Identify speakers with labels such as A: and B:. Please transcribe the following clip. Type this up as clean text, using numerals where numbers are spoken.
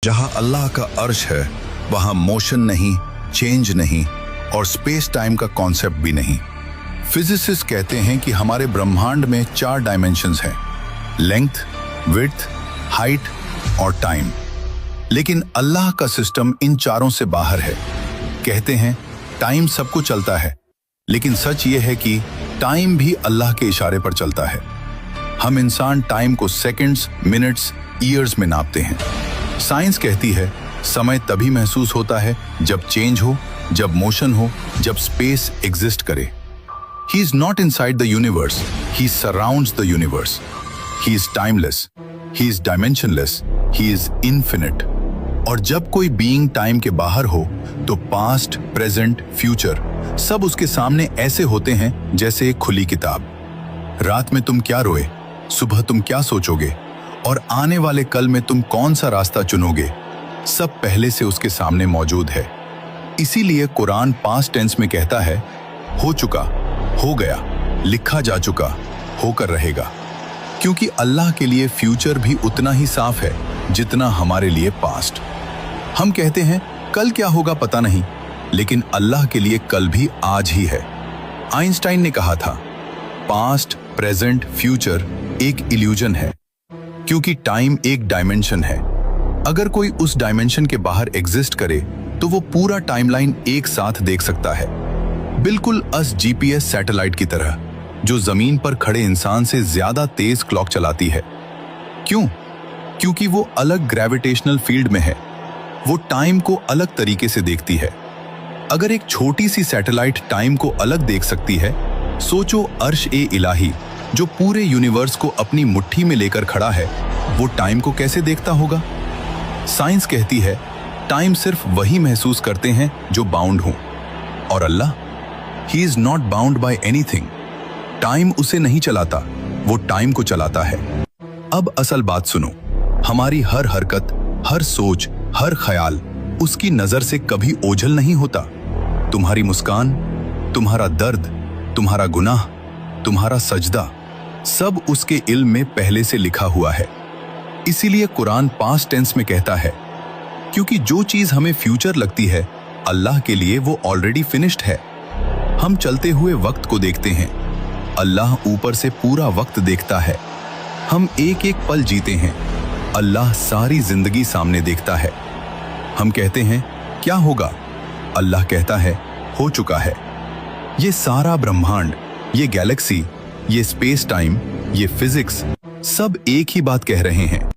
A: जहां अल्लाह का अर्श है वहां मोशन नहीं, चेंज नहीं और स्पेस टाइम का कॉन्सेप्ट भी नहीं। फिजिसिस्ट कहते हैं कि हमारे ब्रह्मांड में 4 डायमेंशंस हैं, लेंथ, विड्थ, हाइट और टाइम। लेकिन अल्लाह का सिस्टम इन चारों से बाहर है। कहते हैं टाइम सबको चलता है, लेकिन सच ये है कि टाइम भी अल्लाह के इशारे पर चलता है। हम इंसान टाइम को सेकंड्स, मिनट्स, ईयर्स में नापते हैं। साइंस कहती है समय तभी महसूस होता है जब चेंज हो, जब मोशन हो, जब स्पेस एग्जिस्ट करे। He is not inside the universe, he surrounds the universe. He is timeless, he is dimensionless, he is infinite. और जब कोई बीइंग टाइम के बाहर हो तो पास्ट, प्रेजेंट, फ्यूचर सब उसके सामने ऐसे होते हैं जैसे एक खुली किताब। रात में तुम क्या रोए, सुबह तुम क्या सोचोगे और आने वाले कल में तुम कौन सा रास्ता चुनोगे, सब पहले से उसके सामने मौजूद है। इसीलिए कुरान पास्ट टेंस में कहता है हो चुका, हो गया, लिखा जा चुका, होकर रहेगा। क्योंकि अल्लाह के लिए फ्यूचर भी उतना ही साफ है जितना हमारे लिए पास्ट। हम कहते हैं कल क्या होगा पता नहीं, लेकिन अल्लाह के लिए कल भी आज ही है। आइंस्टाइन ने कहा था पास्ट, प्रेजेंट, फ्यूचर एक इल्यूजन है, क्योंकि टाइम एक डायमेंशन है। अगर कोई उस डायमेंशन के बाहर एग्जिस्ट करे तो वो पूरा टाइमलाइन एक साथ देख सकता है, बिल्कुल अस जीपीएस सैटेलाइट की तरह, जो जमीन पर खड़े इंसान से ज्यादा तेज क्लॉक चलाती है। क्यों? क्योंकि वो अलग ग्रेविटेशनल फील्ड में है, वो टाइम को अलग तरीके से देखती है। अगर एक छोटी सी सैटेलाइट टाइम को अलग देख सकती है, सोचो अर्श ए इलाही जो पूरे यूनिवर्स को अपनी मुट्ठी में लेकर खड़ा है, वो टाइम को कैसे देखता होगा? साइंस कहती है टाइम सिर्फ वही महसूस करते हैं जो बाउंड हो, और Allah, he is not bound by anything. Time उसे नहीं चलाता, वो टाइम को चलाता है। अब असल बात सुनो, हमारी हर हरकत, हर सोच, हर ख्याल उसकी नजर से कभी ओझल नहीं होता। तुम्हारी मुस्कान, तुम्हारा दर्द, तुम्हारा गुनाह, तुम्हारा सजदा, सब उसके इल्म में पहले से लिखा हुआ है। इसीलिए कुरान पास्ट टेंस में कहता है, क्योंकि जो चीज हमें फ्यूचर लगती है अल्लाह के लिए वो ऑलरेडी फिनिश्ड है। हम चलते हुए वक्त को देखते हैं, अल्लाह ऊपर से पूरा वक्त देखता है। हम एक एक पल जीते हैं, अल्लाह सारी जिंदगी सामने देखता है। हम कहते हैं क्या होगा, अल्लाह कहता है हो चुका है। ये सारा ब्रह्मांड, ये गैलेक्सी, ये स्पेस टाइम, ये फिजिक्स सब एक ही बात कह रहे हैं,